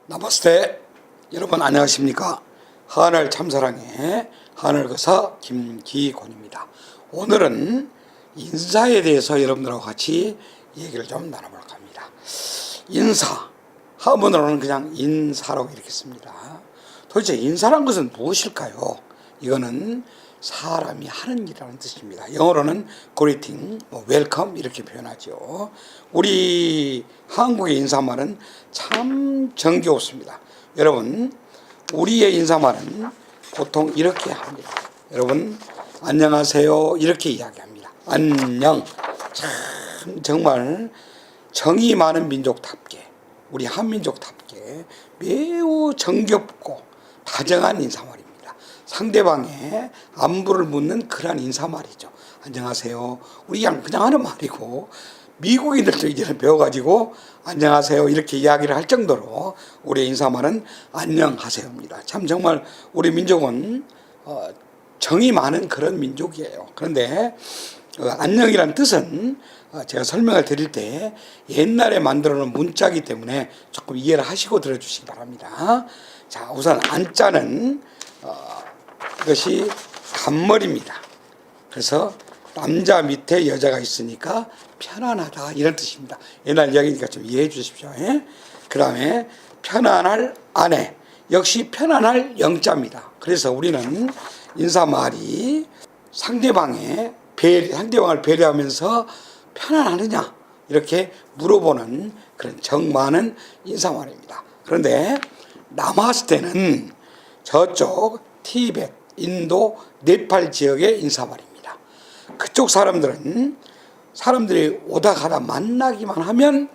나마스테. 여러분 안녕하십니까? 하늘 참사랑의 하늘거사 김기곤입니다. 오늘은 인사에 대해서 여러분들하고 같이 얘기를 좀 나눠볼까 합니다. 인사, 한문으로는 그냥 인사라고 이렇게 씁니다. 도대체 인사란 것은 무엇일까요? 이거는 사람이 하는 일이라는 뜻입니다. 영어로는 greeting, welcome 이렇게 표현하죠. 우리 한국의 인사말은 참 정겨웠습니다. 여러분, 우리의 인사말은 보통 이렇게 합니다. 여러분, 안녕하세요 이렇게 이야기합니다. 안녕. 참 정말 정이 많은 민족답게, 우리 한민족답게 매우 정겹고 다정한 인사말입니다. 상대방의 안부를 묻는 그러한 인사말이죠. 안녕하세요. 우리 그냥 하는 말이고, 미국인들도 이제는 배워가지고 안녕하세요 이렇게 이야기를 할 정도로 우리의 인사말은 안녕하세요입니다. 참 정말 우리 민족은 정이 많은 그런 민족이에요. 그런데 안녕이란 뜻은 제가 설명을 드릴 때 옛날에 만들어 놓은 문자이기 때문에 조금 이해를 하시고 들어주시기 바랍니다. 자, 우선 안자는 이것이 간머리입니다. 그래서 남자 밑에 여자가 있으니까 편안하다 이런 뜻입니다. 옛날 이야기니까 좀 이해해 주십시오. 그 다음에 편안할 아내, 역시 편안할 영자입니다. 그래서 우리는 인사말이 상대방을 배려하면서 편안하느냐 이렇게 물어보는 그런 정 많은 인사말입니다. 그런데 나마스테는 저쪽 티베트, 인도, 네팔 지역의 인사말입니다. 그쪽 사람들이 오다 가다 만나기만 하면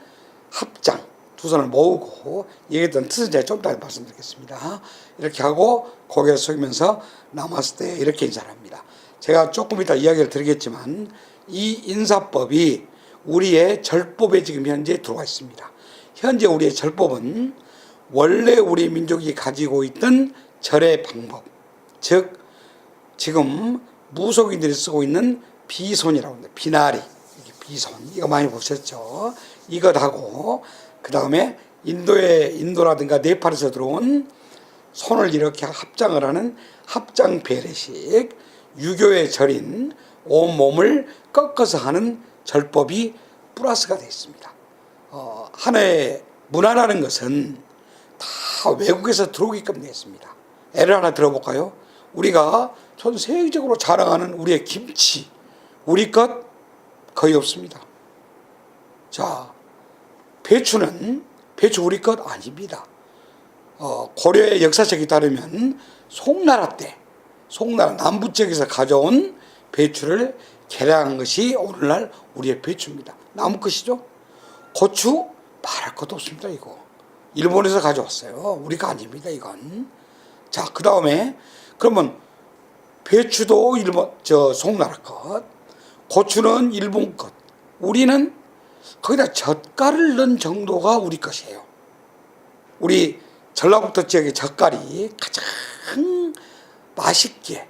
합장, 두 손을 모으고 얘기했던 뜻은 제가 좀 이따 말씀드리겠습니다. 이렇게 하고 고개를 숙이면서 나마스테 이렇게 인사를 합니다. 제가 조금 이따 이야기를 드리겠지만 이 인사법이 우리의 절법에 지금 현재 들어와 있습니다. 현재 우리의 절법은 원래 우리 민족이 가지고 있던 절의 방법, 즉 지금 무속인들이 쓰고 있는 비손이라고 합니다. 비나리, 비손, 이거 많이 보셨죠? 이것하고 그 다음에 인도라든가 네팔에서 들어온 손을 이렇게 합장을 하는 합장 베레식, 유교의 절인 온몸을 꺾어서 하는 절법이 플러스가 되어 있습니다. 하나의 문화라는 것은 다 외국에서 들어오게끔 되어 있습니다. 예를 하나 들어볼까요? 우리가 전 세계적으로 자랑하는 우리의 김치, 우리 것 거의 없습니다. 자, 배추 우리 것 아닙니다. 고려의 역사책에 따르면 송나라 때, 남부 지역에서 가져온 배추를 개량한 것이 오늘날 우리의 배추입니다. 나무 것이죠. 고추 말할 것도 없습니다. 이거 일본에서 가져왔어요. 우리가 아닙니다. 이건. 자, 그 다음에 그러면 배추도 송나라 것, 고추는 일본 것, 우리는 거기다 젓갈을 넣은 정도가 우리 것이에요. 우리 전라북도 지역의 젓갈이 가장 맛있게,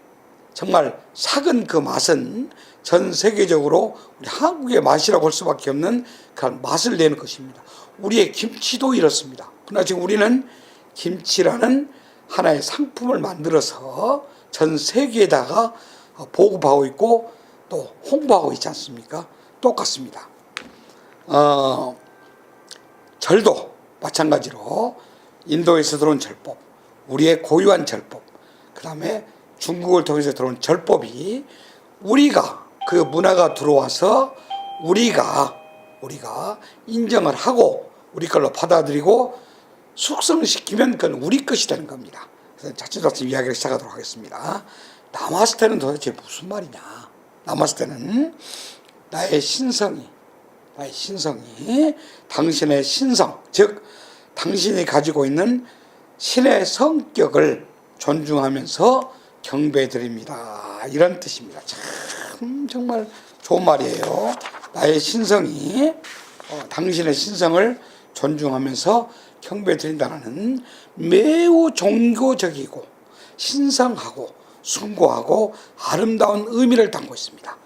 정말 삭은 그 맛은 전 세계적으로 우리 한국의 맛이라고 할 수밖에 없는 그런 맛을 내는 것입니다. 우리의 김치도 이렇습니다. 그러나 지금 우리는 김치라는 하나의 상품을 만들어서 전 세계에다가 보급하고 있고 또 홍보하고 있지 않습니까? 똑같습니다. 절도 마찬가지로 인도에서 들어온 절법, 우리의 고유한 절법, 그 다음에 중국을 통해서 들어온 절법이 우리가 그 문화가 들어와서 우리가 인정을 하고 우리 걸로 받아들이고 숙성시키면 그건 우리 것이 되는 겁니다. 그래서 차츰차츰 이야기를 시작하도록 하겠습니다. 나마스테는 도대체 무슨 말이냐? 나마스테는 나의 신성이, 당신의 신성, 즉 당신이 가지고 있는 신의 성격을 존중하면서 경배드립니다. 이런 뜻입니다. 참 정말 좋은 말이에요. 나의 신성이, 당신의 신성을 존중하면서 경배드린다는 매우 종교적이고 신성하고 숭고하고 아름다운 의미를 담고 있습니다.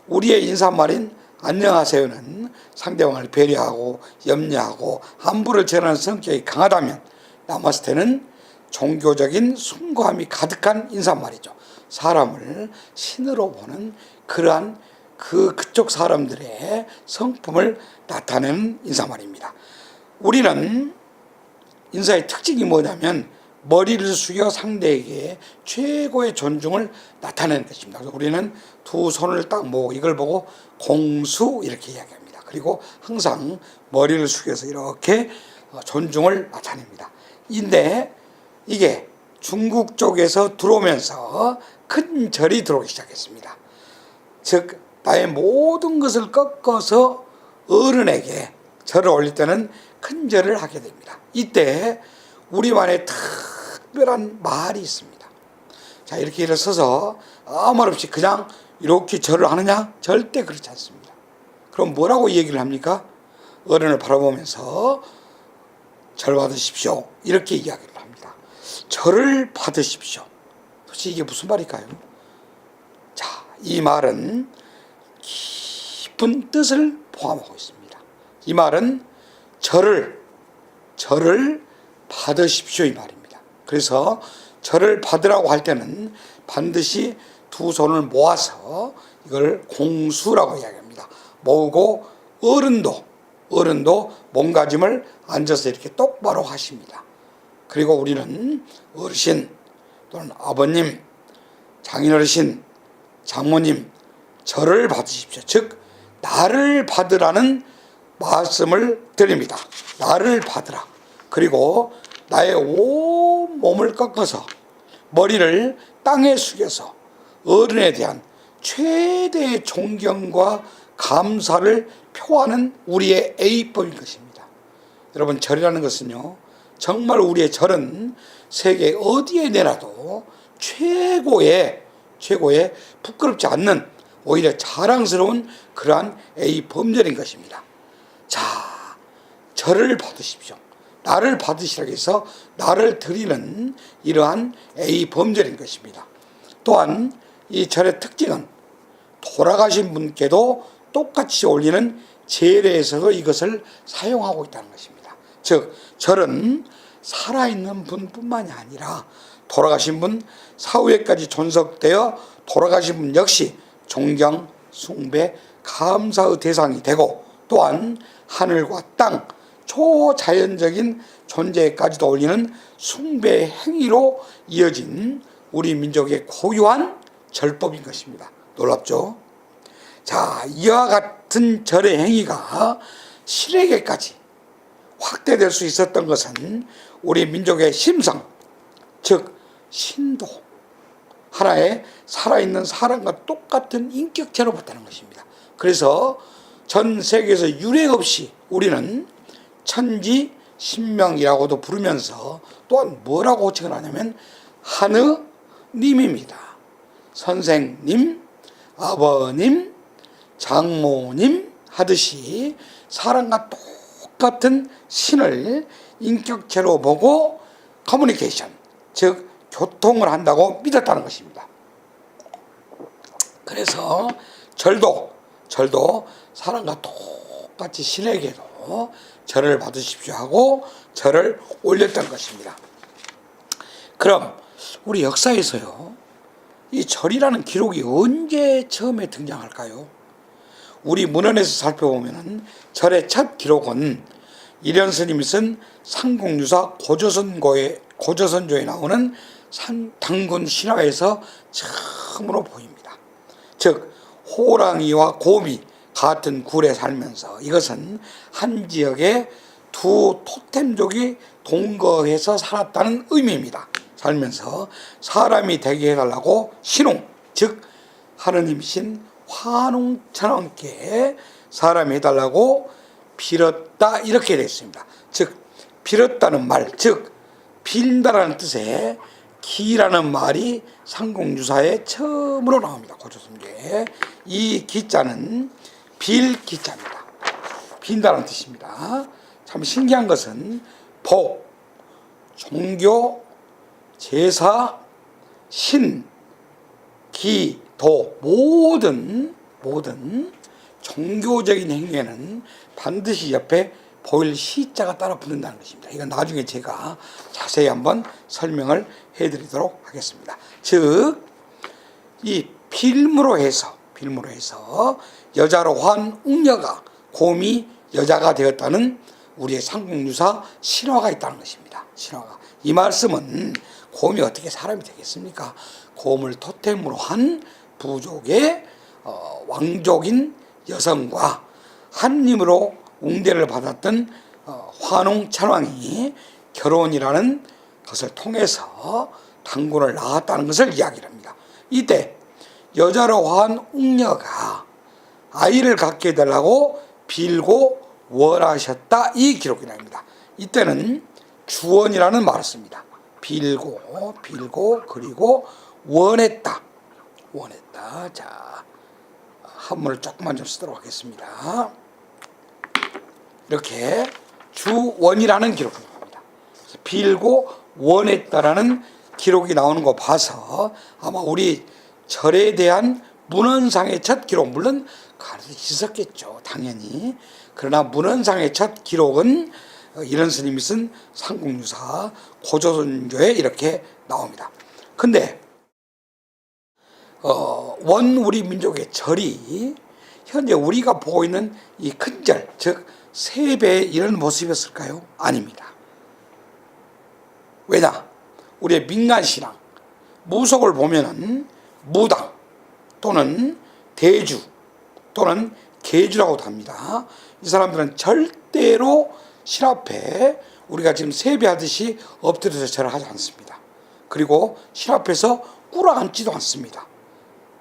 우리의 인사말인 안녕하세요는 상대방을 배려하고 염려하고 안부를 전하는 성격이 강하다면 나마스테는 종교적인 숭고함이 가득한 인사말이죠. 사람을 신으로 보는 그러한 그쪽 사람들의 성품을 나타내는 인사말입니다. 우리는 인사의 특징이 뭐냐면 머리를 숙여 상대에게 최고의 존중을 나타내는 것입니다. 그래서 우리는 두 손을 딱 모으고 이걸 보고 공수 이렇게 이야기합니다. 그리고 항상 머리를 숙여서 이렇게 존중을 나타냅니다. 근데 이게 중국 쪽에서 들어오면서 큰 절이 들어오기 시작했습니다. 즉 나의 모든 것을 꺾어서 어른에게 절을 올릴 때는 큰 절을 하게 됩니다. 이때 우리만의 특별한 말이 있습니다. 자, 이렇게 일어서서 아무 말 없이 그냥 이렇게 절을 하느냐? 절대 그렇지 않습니다. 그럼 뭐라고 얘기를 합니까? 어른을 바라보면서 절 받으십시오. 이렇게 이야기를 합니다. 절을 받으십시오. 도대체 이게 무슨 말일까요? 자, 이 말은 깊은 뜻을 포함하고 있습니다. 이 말은 절을 받으십시오 이 말입니다. 그래서 절을 받으라고 할 때는 반드시 두 손을 모아서 이걸 공수라고 이야기합니다. 모으고 어른도 몸가짐을 앉아서 이렇게 똑바로 하십니다. 그리고 우리는 어르신 또는 아버님, 장인어르신, 장모님 절을 받으십시오. 즉 나를 받으라는 말씀을 드립니다. 나를 받으라. 그리고 나의 온 몸을 꺾어서 머리를 땅에 숙여서 어른에 대한 최대의 존경과 감사를 표하는 우리의 A법인 것입니다. 여러분, 절이라는 것은요, 정말 우리의 절은 세계 어디에 내놔도 최고의 부끄럽지 않는 오히려 자랑스러운 그러한 A범절인 것입니다. 자, 절을 받으십시오. 나를 받으시라고 해서 나를 드리는 이러한 A범절인 것입니다. 또한 이 절의 특징은 돌아가신 분께도 똑같이 올리는 제례에서도 이것을 사용하고 있다는 것입니다. 즉 절은 살아있는 분뿐만이 아니라 돌아가신 분 사후에까지 존속되어 돌아가신 분 역시 존경, 숭배, 감사의 대상이 되고 또한 하늘과 땅, 초자연적인 존재까지도 올리는 숭배의 행위로 이어진 우리 민족의 고유한 절법인 것입니다. 놀랍죠? 자, 이와 같은 절의 행위가 신에게까지 확대될 수 있었던 것은 우리 민족의 심성, 즉 신도, 하나의 살아있는 사람과 똑같은 인격체로부터는 것입니다. 그래서 전 세계에서 유례 없이 우리는 천지 신명이라고도 부르면서 또한 뭐라고 호칭을 하냐면 하느님입니다. 선생님, 아버님, 장모님 하듯이 사람과 똑같은 신을 인격체로 보고 커뮤니케이션, 즉 교통을 한다고 믿었다는 것입니다. 그래서 절도 사람과 똑같이 신에게도 절을 받으십시오 하고 절을 올렸던 것입니다. 그럼 우리 역사에서요, 이 절이라는 기록이 언제 처음에 등장할까요? 우리 문헌에서 살펴보면 절의 첫 기록은 일현스님이 쓴 삼국유사 고조선조에 나오는 당군 신화에서 처음으로 보입니다. 즉 호랑이와 곰이 같은 굴에 살면서 이것은 한 지역에 두 토템족이 동거해서 살았다는 의미입니다. 살면서 사람이 되게 해달라고 신웅, 즉 하느님이신 화농천왕께 사람이 해달라고 빌었다, 이렇게 되어 있습니다. 즉 빌었다는 말, 즉 빌다라는 뜻의 기라는 말이 삼국유사에 처음으로 나옵니다. 고조선조에. 이 기자는 빌 기자입니다. 빈다는 뜻입니다. 참 신기한 것은 복, 종교, 제사, 신, 기, 도 모든 종교적인 행위에는 반드시 옆에 보일 시자가 따라 붙는다는 것입니다. 이건 나중에 제가 자세히 한번 설명을 해드리도록 하겠습니다. 즉, 이 필무로 해서 여자로 한 웅녀가 곰이 여자가 되었다는 우리의 삼국유사 신화가 있다는 것입니다. 신화가. 이 말씀은 곰이 어떻게 사람이 되겠습니까? 곰을 토템으로 한 부족의 왕족인 여성과 하느님으로 웅대를 받았던 환웅 천왕이 결혼이라는 것을 통해서 단군을 낳았다는 것을 이야기를 합니다. 이때 여자로 한 웅녀가 아이를 갖게 해달라고 빌고 원하셨다, 이 기록이 나옵니다. 이때는 주원이라는 말을 씁니다. 빌고 그리고 원했다. 자, 한문을 조금만 좀 쓰도록 하겠습니다. 이렇게 주원이라는 기록이 나옵니다. 빌고 원했다라는 기록이 나오는 거 봐서 아마 우리 절에 대한 문헌상의 첫 기록, 물론 가르쳐 있었겠죠, 당연히. 그러나 문헌상의 첫 기록은 이런 스님이 쓴 삼국유사 고조선교에 이렇게 나옵니다. 근데 원 우리 민족의 절이 현재 우리가 보고 있는 이 큰 절, 즉 세배의 이런 모습이었을까요? 아닙니다. 왜냐? 우리의 민간신앙, 무속을 보면은 무당 또는 대주 또는 계주라고도 합니다. 이 사람들은 절대로 실 앞에 우리가 지금 세배하듯이 엎드려서 절을 하지 않습니다. 그리고 실 앞에서 꿇어앉지도 않습니다.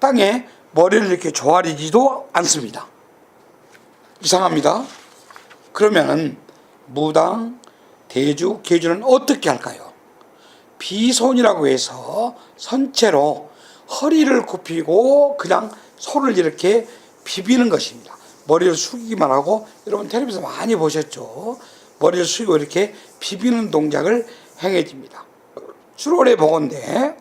땅에 머리를 이렇게 조아리지도 않습니다. 이상합니다. 그러면 무당, 대주, 계주는 어떻게 할까요? 비손이라고 해서 선체로 허리를 굽히고 그냥 손을 이렇게 비비는 것입니다. 머리를 숙이기만 하고, 여러분 텔레비에서 많이 보셨죠? 머리를 숙이고 이렇게 비비는 동작을 행해집니다. 출월에 보건대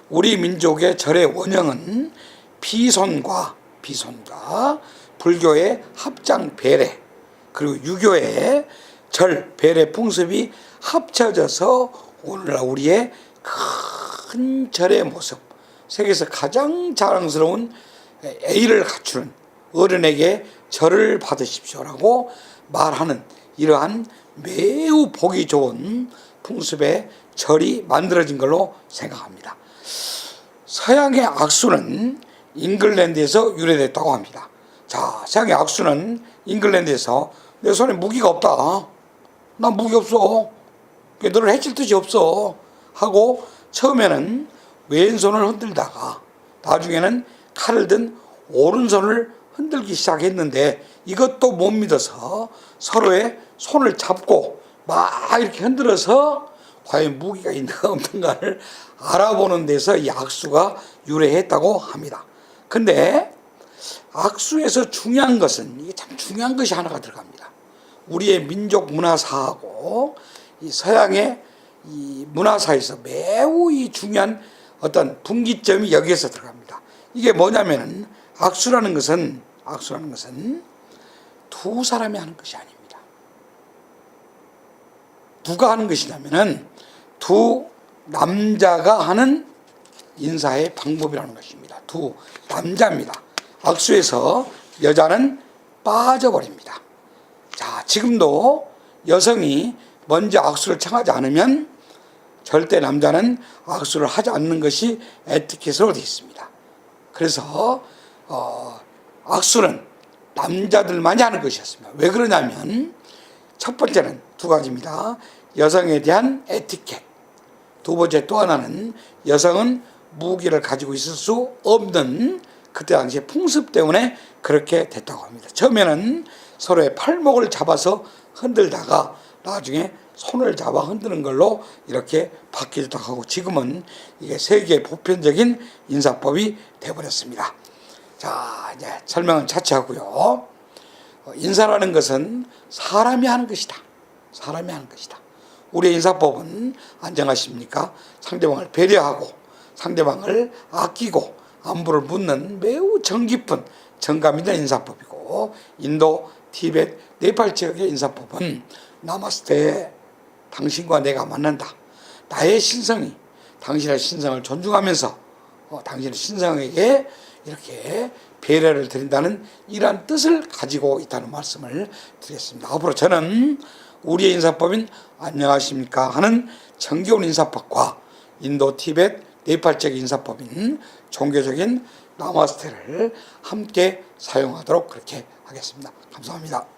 우리 민족의 절의 원형은 비손과 불교의 합장 배례, 그리고 유교의 절 배례 풍습이 합쳐져서 오늘날 우리의 큰 절의 모습, 세계에서 가장 자랑스러운 A를 갖추는 어른에게 절을 받으십시오라고 말하는 이러한 매우 보기 좋은 풍습의 절이 만들어진 걸로 생각합니다. 서양의 악수는 잉글랜드에서 유래됐다고 합니다. 자, 서양의 악수는 잉글랜드에서 내 손에 무기가 없다, 난 무기 없어, 너를 해칠 뜻이 없어 하고 처음에는 왼손을 흔들다가 나중에는 칼을 든 오른손을 흔들기 시작했는데 이것도 못 믿어서 서로의 손을 잡고 막 이렇게 흔들어서 과연 무기가 있는가 없는가를 알아보는 데서 이 악수가 유래했다고 합니다. 근데 악수에서 중요한 것은, 이게 참 중요한 것이 하나가 들어갑니다. 우리의 민족 문화사하고 이 서양의 이 문화사에서 매우 이 중요한 어떤 분기점이 여기에서 들어갑니다. 이게 뭐냐면은 악수라는 것은 두 사람이 하는 것이 아닙니다. 누가 하는 것이냐면은 두 남자가 하는 인사의 방법이라는 것입니다. 두 남자입니다. 악수에서 여자는 빠져버립니다. 자, 지금도 여성이 먼저 악수를 청하지 않으면 절대 남자는 악수를 하지 않는 것이 에티켓으로 되어 있습니다. 그래서 악수는 남자들만이 하는 것이었습니다. 왜 그러냐면 첫 번째는 두 가지입니다. 여성에 대한 에티켓. 두 번째 또 하나는 여성은 무기를 가지고 있을 수 없는 그때 당시의 풍습 때문에 그렇게 됐다고 합니다. 처음에는 서로의 팔목을 잡아서 흔들다가 나중에 손을 잡아 흔드는 걸로 이렇게 바뀌기도 하고, 지금은 이게 세계 보편적인 인사법이 되어버렸습니다. 자, 이제 설명은 차치하고요. 인사라는 것은 사람이 하는 것이다. 사람이 하는 것이다. 우리의 인사법은 안녕하십니까? 상대방을 배려하고 상대방을 아끼고 안부를 묻는 매우 정 깊은 정감 있는 인사법이고, 인도 티베트, 네팔 지역의 인사법은 나마스테, 당신과 내가 만난다. 나의 신성이 당신의 신성을 존중하면서 당신의 신성에게 이렇게 배려를 드린다는 이러한 뜻을 가지고 있다는 말씀을 드리겠습니다. 앞으로 저는 우리의 인사법인 안녕하십니까 하는 정겨운 인사법과 인도, 티베트, 네팔 지역 인사법인 종교적인 나마스테를 함께 사용하도록 그렇게 하겠습니다. 감사합니다.